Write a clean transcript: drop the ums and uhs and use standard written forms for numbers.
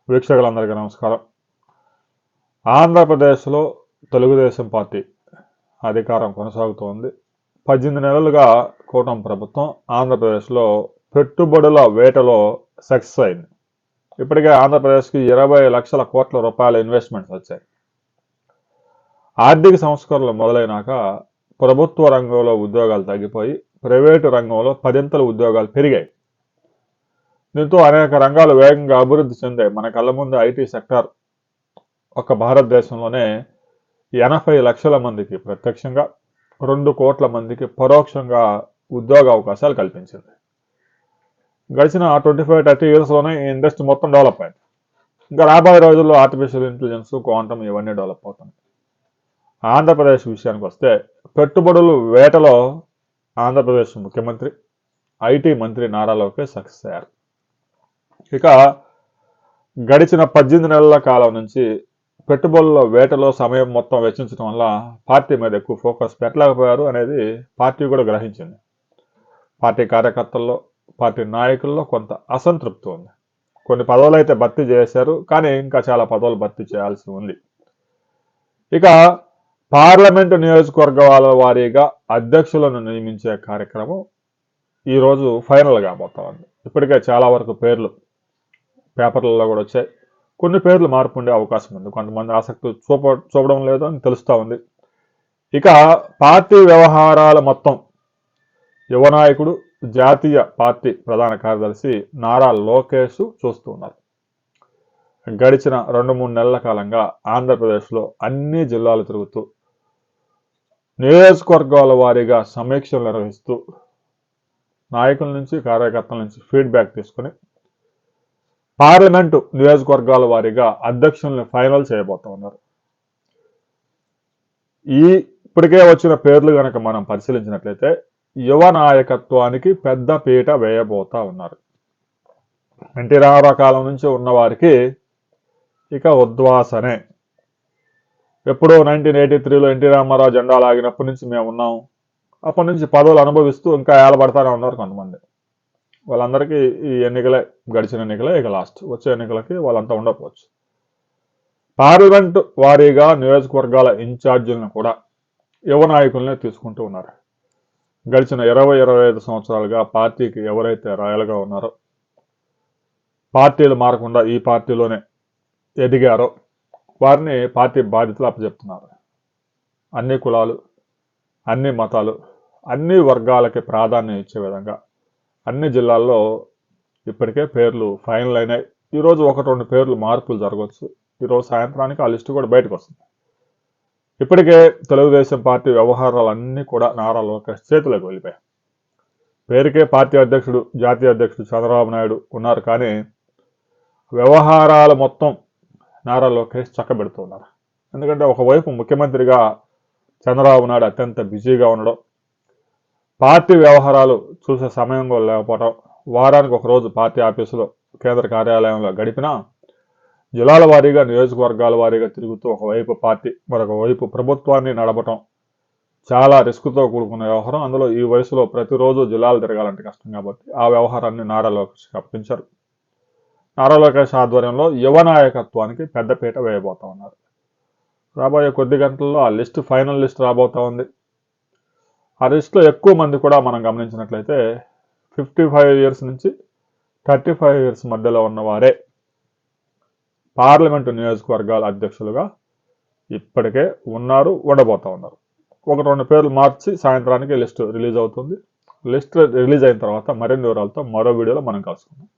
వీక్షకులందరికీ నమస్కారం. ఆంధ్రప్రదేశ్లో తెలుగుదేశం పార్టీ అధికారం కొనసాగుతోంది. 18 నెలలుగా కూటమి ప్రభుత్వం ఆంధ్రప్రదేశ్లో పెట్టుబడుల వేటలో సక్సెస్ అయింది. ఇప్పటికే ఆంధ్రప్రదేశ్కి 20 లక్షల కోట్ల రూపాయల ఇన్వెస్ట్మెంట్స్ వచ్చాయి. ఆర్థిక సంస్కరణలు మొదలైనాక ప్రభుత్వ రంగంలో ఉద్యోగాలు తగ్గిపోయి ప్రైవేటు రంగంలో 10 ఉద్యోగాలు పెరిగాయి. దీంతో అనేక రంగాలు వేగంగా అభివృద్ధి చెందాయి. మన కళ్ళ ముందు ఐటీ సెక్టార్ ఒక భారతదేశంలోనే 80 లక్షల మందికి ప్రత్యక్షంగా 2 కోట్ల మందికి పరోక్షంగా ఉద్యోగ అవకాశాలు కల్పించింది. గడిచిన 25-30 ఇయర్స్లోనే ఈ ఇండస్ట్రీ మొత్తం డెవలప్ అయింది. ఇంకా రాబోయే రోజుల్లో ఆర్టిఫిషియల్ ఇంటెలిజెన్స్, క్వాంటమ్ ఇవన్నీ డెవలప్ అవుతాయి. ఆంధ్రప్రదేశ్ విషయానికి వస్తే పెట్టుబడులు వేటలో ఆంధ్రప్రదేశ్ ముఖ్యమంత్రి, ఐటీ మంత్రి నారా లోకేష్ సక్సెస్ అయ్యారు. ఇక గడిచిన 18 నెలల కాలం నుంచి పెట్టుబడుల వేటలో సమయం మొత్తం వెచ్చించడం వల్ల పార్టీ మీద ఎక్కువ ఫోకస్ పెట్టలేకపోయారు అనేది పార్టీ కూడా గ్రహించింది. పార్టీ కార్యకర్తల్లో, పార్టీ నాయకుల్లో కొంత అసంతృప్తి ఉంది. కొన్ని పదవులు అయితే భర్తీ చేశారు, కానీ ఇంకా చాలా పదవులు భర్తీ చేయాల్సి ఉంది. ఇక పార్లమెంటు నియోజకవర్గాల వారీగా అధ్యక్షులను నియమించే కార్యక్రమం ఈరోజు ఫైనల్ కాబోతా ఉంది. ఇప్పటికే చాలా వరకు పేర్లు పేపర్లలో కూడా వచ్చాయి. కొన్ని పేర్లు మార్పు ఉండే అవకాశం ఉంది. కొంతమంది ఆసక్తి చూపడం లేదు అని తెలుస్తూ ఉంది. ఇక పార్టీ వ్యవహారాల మొత్తం యువ నాయకుడు, జాతీయ పార్టీ ప్రధాన కార్యదర్శి నారా లోకేష్ చూస్తూ ఉన్నారు. గడిచిన 2-3 నెలల కాలంగా ఆంధ్రప్రదేశ్లో అన్ని జిల్లాలు తిరుగుతూ నియోజకవర్గాల వారీగా సమీక్షలు నిర్వహిస్తూ నాయకుల నుంచి, కార్యకర్తల నుంచి ఫీడ్బ్యాక్ తీసుకుని పార్లమెంటు నియోజకవర్గాల వారీగా అధ్యక్షుల్ని ఫైనల్ చేయబోతా ఉన్నారు. ఇప్పటికే వచ్చిన పేర్లు కనుక మనం పరిశీలించినట్లయితే యువ నాయకత్వానికి పెద్ద పీట వేయబోతా ఉన్నారు. ఎన్టీ రామారావు కాలం నుంచి ఉన్న వారికి ఇక ఉద్వాసనే. ఎప్పుడో 1983లో ఎన్టీ రామారావు జెండా లాగినప్పటి నుంచి మేము ఉన్నాం. అప్పటి నుంచి పదవులు అనుభవిస్తూ ఇంకా ఏలబడతానే ఉన్నారు కొంతమంది. వాళ్ళందరికీ ఈ ఎన్నికలే, గడిచిన ఎన్నికలే ఇక లాస్ట్. వచ్చే ఎన్నికలకి వాళ్ళంతా ఉండకపోవచ్చు. పార్లమెంటు వారీగా నియోజకవర్గాల ఇన్ఛార్జీలను కూడా యువ నాయకులనే తీసుకుంటూ ఉన్నారు. గడిచిన 20-25 సంవత్సరాలుగా పార్టీకి ఎవరైతే రాయలుగా ఉన్నారో, పార్టీలు మారకుండా ఈ పార్టీలోనే ఎదిగారో వారిని పార్టీ బాధ్యతలు అప్పచెప్తున్నారు. అన్ని కులాలు, అన్ని మతాలు, అన్ని వర్గాలకి ప్రాధాన్యం ఇచ్చే విధంగా అన్ని జిల్లాల్లో ఇప్పటికే పేర్లు ఫైనల్ అయినాయి. ఈరోజు 1-2 పేర్లు మార్పులు జరగవచ్చు. ఈరోజు సాయంత్రానికి ఆ లిస్టు కూడా బయటకు వస్తుంది. ఇప్పటికే తెలుగుదేశం పార్టీ వ్యవహారాలన్నీ కూడా నారా లోకేష్ చేతులకు వెళ్ళిపోయాయి. పేరుకే పార్టీ అధ్యక్షుడు, జాతీయ అధ్యక్షుడు చంద్రబాబు నాయుడు ఉన్నారు, కానీ వ్యవహారాలు మొత్తం నారా లోకేష్ చక్కబెడుతున్నారు. ఎందుకంటే ఒకవైపు ముఖ్యమంత్రిగా చంద్రబాబు నాయుడు అత్యంత బిజీగా ఉండడం, పార్టీ వ్యవహారాలు చూసే సమయం కూడా లేకపోవడం, వారానికి ఒకరోజు పార్టీ ఆఫీసులో, కేంద్ర కార్యాలయంలో గడిపినా జిల్లాల వారీగా, నియోజకవర్గాల వారీగా తిరుగుతూ ఒకవైపు పార్టీ, మరొక వైపు ప్రభుత్వాన్ని నడపటం చాలా రిస్క్తో కూడుకున్న వ్యవహారం. అందులో ఈ వయసులో ప్రతిరోజు జిల్లాలు తిరగాలంటే కష్టం కాబట్టి ఆ వ్యవహారాన్ని నారా లోకేష్కి అప్పగించారు. నారా లోకేష్ ఆధ్వర్యంలో యువ నాయకత్వానికి పెద్దపీట వేయబోతా ఉన్నారు. రాబోయే కొద్ది గంటల్లో ఆ లిస్టు, ఫైనల్ లిస్ట్ రాబోతా ఉంది. ఆ లిస్టులో ఎక్కువ మంది కూడా మనం గమనించినట్లయితే 55 ఇయర్స్ నుంచి 35 ఇయర్స్ మధ్యలో ఉన్నవారే పార్లమెంటు నియోజకవర్గాల అధ్యక్షులుగా ఇప్పటికే ఉన్నారు, ఉండబోతా ఉన్నారు. 1-2 పేర్లు మార్చి సాయంత్రానికి లిస్టు రిలీజ్ అవుతుంది. లిస్ట్ రిలీజ్ అయిన తర్వాత మరిన్ని వివరాలతో మరో వీడియోలో మనం కలుసుకుందాం.